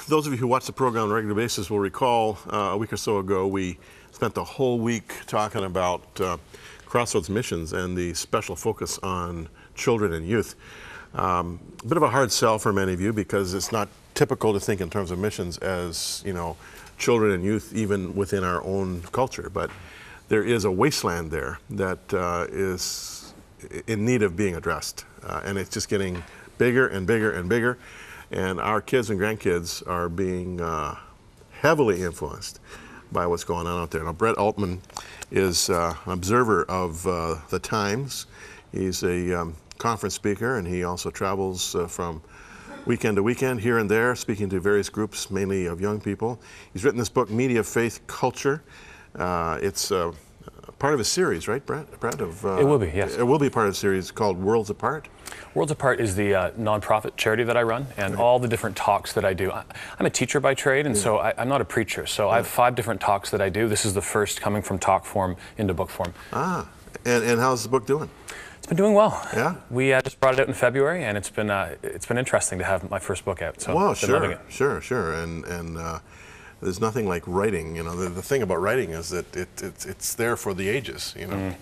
Those of you who watch the program on a regular basis will recall a week or so ago we spent the whole week talking about Crossroads Missions and the special focus on children and youth. A bit of a hard sell for many of you because it's not typical to think in terms of missions as, you know, children and youth even within our own culture, but there is a wasteland there that is in need of being addressed, and it's just getting bigger and bigger and bigger. And our kids and grandkids are being heavily influenced by what's going on out there. Now, Brett Ullman is an observer of the times. He's a conference speaker, and he also travels from weekend to weekend, here and there, speaking to various groups, mainly of young people. He's written this book, Media.Faith.Culture. It's part of a series, right, Brett? It will be, yes. It will be part of a series called Worlds Apart. Worlds Apart is the nonprofit charity that I run, and all the different talks that I do. I'm a teacher by trade, and so I'm not a preacher. So I have 5 different talks that I do. This is the first coming from talk form into book form. Ah, and how's the book doing? It's been doing well. Yeah. We just brought it out in February, and it's been interesting to have my first book out. So well, I've been loving it. Sure. And there's nothing like writing. You know, the thing about writing is that it's there for the ages. You know,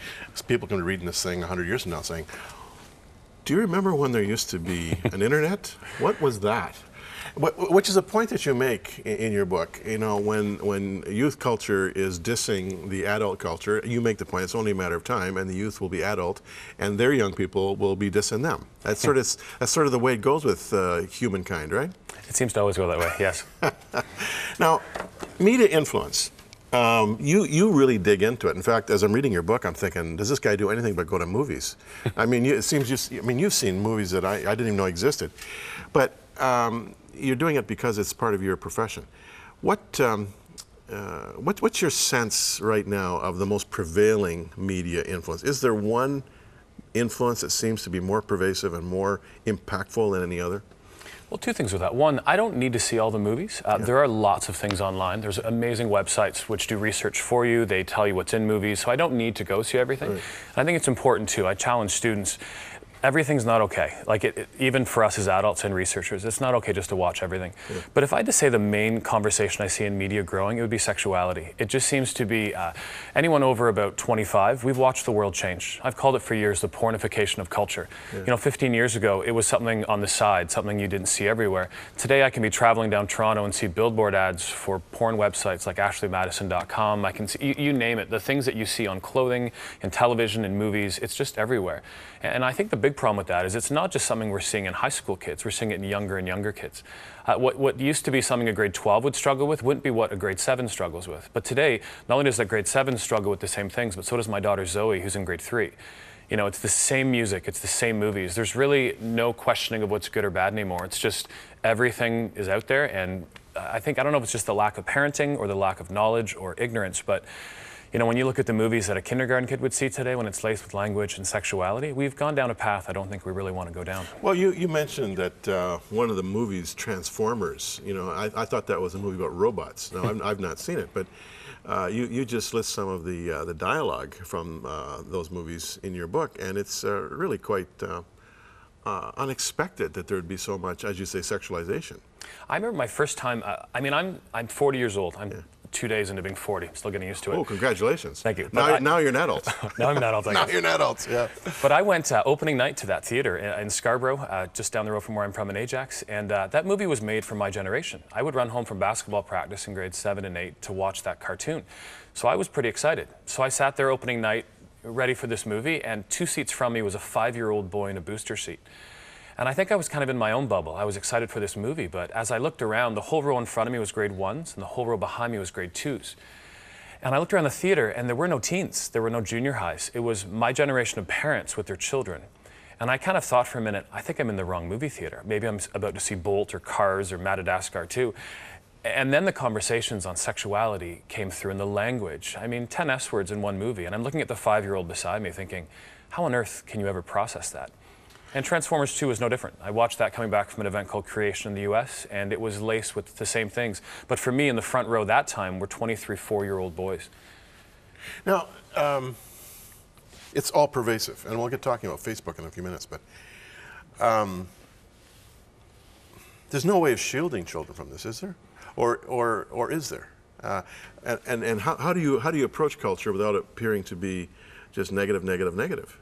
people can be reading this thing 100 years from now saying, "Do you remember when there used to be an internet? What was that?" Which is a point that you make in your book. You know, when youth culture is dissing the adult culture, you make the point it's only a matter of time, and the youth will be adult, and their young people will be dissing them. That's sort of the way it goes with humankind, right? It seems to always go that way. Yes. Now, media influence. You really dig into it. In fact, as I'm reading your book, I'm thinking, does this guy do anything but go to movies? I mean, it seems you've seen movies that I didn't even know existed, but you're doing it because it's part of your profession. What's your sense right now of the most prevailing media influence? Is there one influence that seems to be more pervasive and more impactful than any other? Well, 2 things with that. One, I don't need to see all the movies. There are lots of things online. There's amazing websites which do research for you. They tell you what's in movies, so I don't need to go see everything. Right. And I think it's important too. I challenge students. Everything's not okay. Like even for us as adults and researchers, it's not okay just to watch everything. Yeah. But if I had to say the main conversation I see in media growing, it would be sexuality. It just seems to be anyone over about 25, we've watched the world change. I've called it for years the pornification of culture. Yeah. You know, 15 years ago, it was something on the side, something you didn't see everywhere. Today, I can be traveling down Toronto and see billboard ads for porn websites like AshleyMadison.com. I can see, you name it, the things that you see on clothing and television and movies, it's just everywhere. And I think the big problem with that is it's not just something we're seeing in high school kids, we're seeing it in younger and younger kids. What used to be something a grade 12 would struggle with wouldn't be what a grade 7 struggles with. But today, not only does that grade 7 struggle with the same things, but so does my daughter Zoe, who's in grade 3. You know, it's the same music, it's the same movies. There's really no questioning of what's good or bad anymore. It's just everything is out there, and I don't know if it's just the lack of parenting or the lack of knowledge or ignorance, but you know, when you look at the movies that a kindergarten kid would see today when it's laced with language and sexuality, we've gone down a path I don't think we really want to go down. Well, you mentioned that one of the movies, Transformers, you know, I thought that was a movie about robots. Now, I've not seen it, but you just list some of the dialogue from those movies in your book, and it's really quite unexpected that there would be so much, as you say, sexualization. I remember my first time, I'm 40 years old. I'm 2 days into being 40. I'm still getting used to it. Oh, congratulations. Thank you. Now you're an adult. Now I'm an adult. Now you're an adult, yeah. But I went opening night to that theater in Scarborough, just down the road from where I'm from in Ajax, and that movie was made for my generation. I would run home from basketball practice in grades 7 and 8 to watch that cartoon. So I was pretty excited. So I sat there opening night, ready for this movie, and 2 seats from me was a 5-year-old boy in a booster seat. And I think I was kind of in my own bubble. I was excited for this movie, but as I looked around, the whole row in front of me was grade 1s, and the whole row behind me was grade 2s. And I looked around the theater, and there were no teens. There were no junior highs. It was my generation of parents with their children. And I kind of thought for a minute, I think I'm in the wrong movie theater. Maybe I'm about to see Bolt or Cars or Madagascar 2. And then the conversations on sexuality came through in the language. I mean, 10 S words in one movie. And I'm looking at the 5-year-old beside me thinking, how on earth can you ever process that? And Transformers 2 was no different. I watched that coming back from an event called Creation in the US, and it was laced with the same things. But for me, in the front row that time were 23, 4-year-old boys. Now, it's all pervasive, and we'll get talking about Facebook in a few minutes, but there's no way of shielding children from this, is there? Or is there? And how do you approach culture without it appearing to be just negative, negative, negative?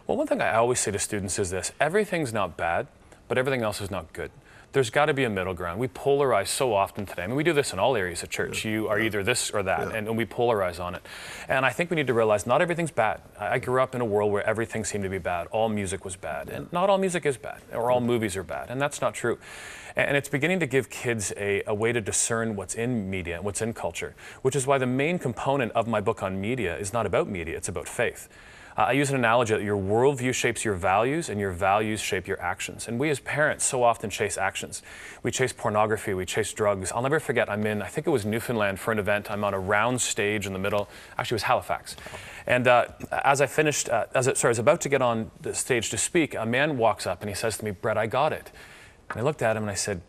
Well, one thing I always say to students is this: everything's not bad, but everything else is not good. There's got to be a middle ground. We polarize so often today. I mean, we do this in all areas of church. You are either this or that, and we polarize on it. And I think we need to realize not everything's bad. I grew up in a world where everything seemed to be bad. All music was bad. And not all music is bad, or all movies are bad. And that's not true. And it's beginning to give kids a way to discern what's in media, what's in culture, which is why the main component of my book on media is not about media, it's about faith. I use an analogy that your worldview shapes your values and your values shape your actions. And we as parents so often chase actions. We chase pornography, we chase drugs. I'll never forget, I think it was Newfoundland for an event. I'm on a round stage in the middle. Actually, it was Halifax. And as I finished, I was about to get on the stage to speak, a man walks up and he says to me, "Brett, I got it." And I looked at him and I said,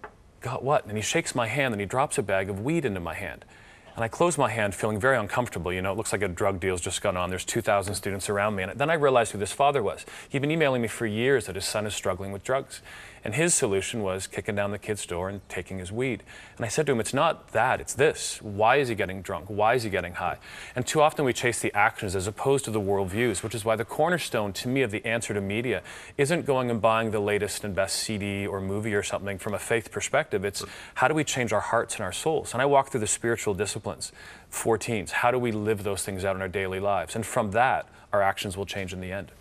"Got what?" And he shakes my hand and he drops a bag of weed into my hand. And I close my hand feeling very uncomfortable. You know, it looks like a drug deal's just gone on. There's 2,000 students around me. And then I realized who this father was. He'd been emailing me for years that his son is struggling with drugs. And his solution was kicking down the kid's door and taking his weed. And I said to him, it's not that, it's this. Why is he getting drunk? Why is he getting high? And too often we chase the actions as opposed to the worldviews, which is why the cornerstone to me of the answer to media isn't going and buying the latest and best CD or movie or something from a faith perspective. It's how do we change our hearts and our souls? And I walk through the spiritual disciplines for teens. How do we live those things out in our daily lives? And from that, our actions will change in the end.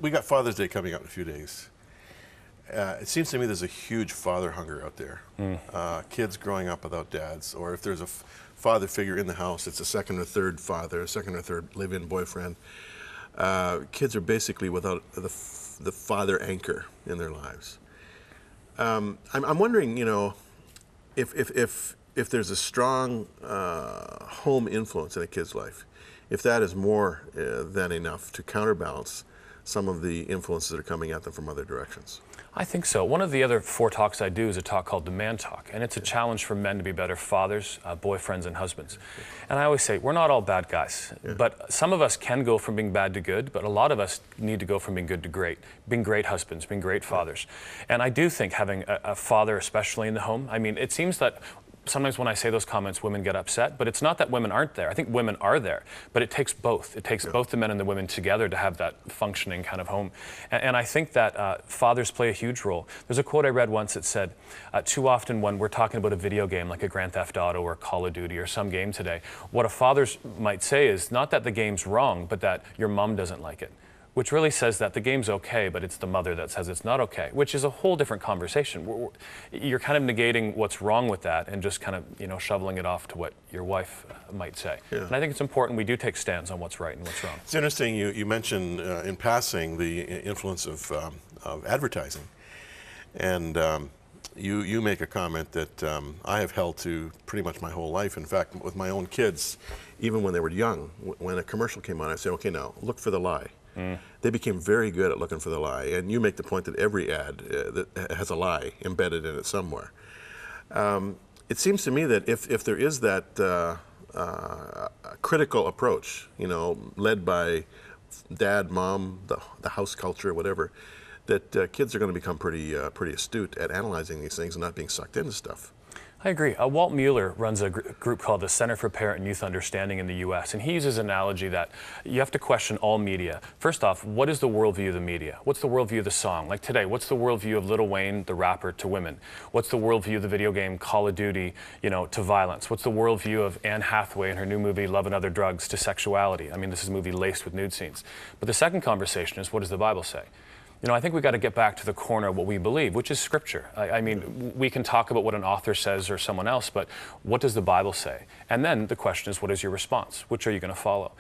We got Father's Day coming up in a few days. It seems to me there's a huge father hunger out there. Kids growing up without dads, or if there's a father figure in the house, it's a second or third father, a second or third live-in boyfriend. Kids are basically without the father anchor in their lives. I'm wondering, you know, if there's a strong home influence in a kid's life, if that is more than enough to counterbalance some of the influences that are coming at them from other directions. I think so. One of the other 4 talks I do is a talk called The Man Talk, and it's a challenge for men to be better fathers, boyfriends, and husbands. And I always say, we're not all bad guys, but some of us can go from being bad to good, but a lot of us need to go from being good to great, being great husbands, being great fathers. And I do think having a father, especially in the home, I mean, it seems that sometimes when I say those comments, women get upset, but it's not that women aren't there. I think women are there, but it takes both. It takes both the men and the women together to have that functioning kind of home. And I think that fathers play a huge role. There's a quote I read once that said, too often when we're talking about a video game like a Grand Theft Auto or Call of Duty or some game today, what a father might say is not that the game's wrong, but that your mom doesn't like it. Which really says that the game's okay, but it's the mother that says it's not okay, which is a whole different conversation. You're kind of negating what's wrong with that and just kind of, you know, shoveling it off to what your wife might say. And I think it's important we do take stands on what's right and what's wrong. It's interesting you mentioned in passing the influence of advertising. And you make a comment that I have held to pretty much my whole life. In fact, with my own kids, even when they were young, when a commercial came on, I said, okay, now look for the lie. They became very good at looking for the lie, and you make the point that every ad that has a lie embedded in it somewhere. It seems to me that if there is that critical approach, you know, led by dad, mom, the house culture, whatever, that kids are going to become pretty astute at analyzing these things and not being sucked into stuff. I agree. Walt Mueller runs a group called the Center for Parent and Youth Understanding in the U.S., and he uses an analogy that you have to question all media. First off, what is the worldview of the media? What's the worldview of the song? Like today, what's the worldview of Lil Wayne, the rapper, to women? What's the worldview of the video game Call of Duty, you know, to violence? What's the worldview of Anne Hathaway and her new movie Love and Other Drugs to sexuality? I mean, this is a movie laced with nude scenes. But the second conversation is, what does the Bible say? You know, I think we've got to get back to the corner of what we believe, which is Scripture. I mean, we can talk about what an author says or someone else, but what does the Bible say? And then the question is, what is your response? Which are you going to follow?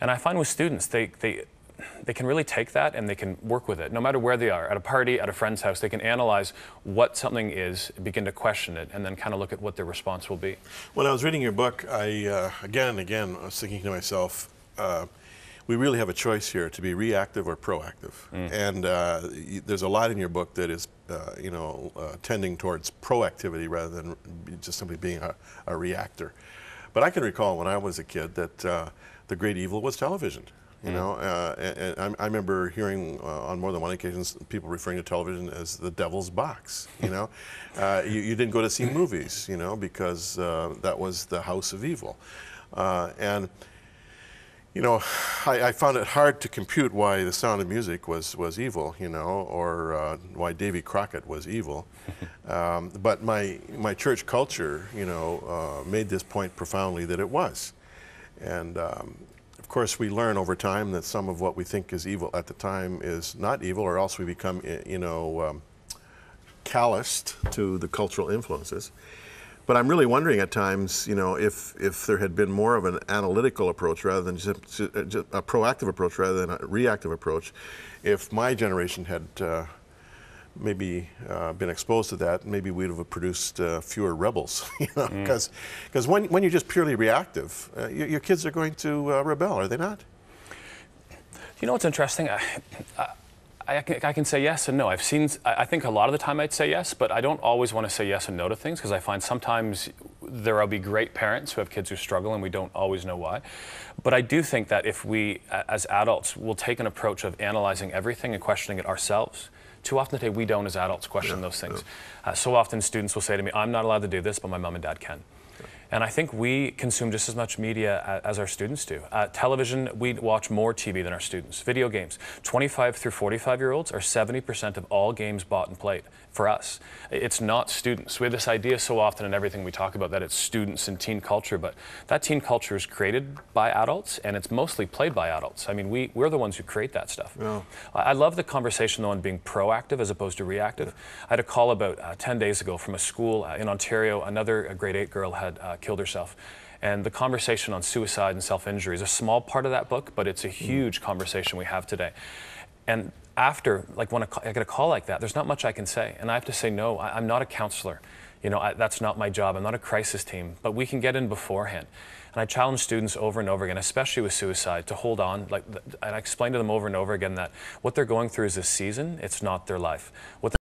And I find with students, they can really take that and they can work with it. No matter where they are, at a party, at a friend's house, they can analyze what something is, begin to question it, and then kind of look at what their response will be. When I was reading your book, I, again and again, I was thinking to myself, we really have a choice here to be reactive or proactive. And there's a lot in your book that is, tending towards proactivity rather than just simply being a reactor. But I can recall when I was a kid that the great evil was television. You know, and I remember hearing on more than one occasion people referring to television as the devil's box. You know, you didn't go to see movies, you know, because that was the house of evil, and. You know, I found it hard to compute why The Sound of Music was evil, you know, or why Davy Crockett was evil. But my church culture, you know, made this point profoundly that it was. And of course, we learn over time that some of what we think is evil at the time is not evil, or else we become, you know, calloused to the cultural influences. But I'm really wondering at times, you know, if there had been more of an analytical approach rather than just a proactive approach rather than a reactive approach, if my generation had maybe been exposed to that, maybe we'd have produced fewer rebels, you know, because when you're just purely reactive, your kids are going to rebel, are they not? You know what's interesting? I can say yes and no. I think a lot of the time I'd say yes, but I don't always want to say yes and no to things, because I find sometimes there will be great parents who have kids who struggle and we don't always know why. But I do think that if we, as adults, will take an approach of analyzing everything and questioning it ourselves. Too often today we don't, as adults, question those things. So often students will say to me, I'm not allowed to do this, but my mom and dad can. And I think we consume just as much media as our students do. Television, we watch more TV than our students. Video games, 25 through 45-year-olds are 70% of all games bought and played for us. It's not students. We have this idea so often in everything we talk about that it's students and teen culture, but that teen culture is created by adults and it's mostly played by adults. I mean, we're the ones who create that stuff. Yeah. I love the conversation though on being proactive as opposed to reactive. Yeah. I had a call about 10 days ago from a school in Ontario. Another grade 8 girl had killed herself. And the conversation on suicide and self-injury is a small part of that book, but it's a huge conversation we have today. And after, like when I get a call like that, there's not much I can say. And I have to say, no, I'm not a counselor. You know, that's not my job. I'm not a crisis team, but we can get in beforehand. And I challenge students over and over again, especially with suicide, to hold on. And I explain to them over and over again that what they're going through is this season, it's not their life. What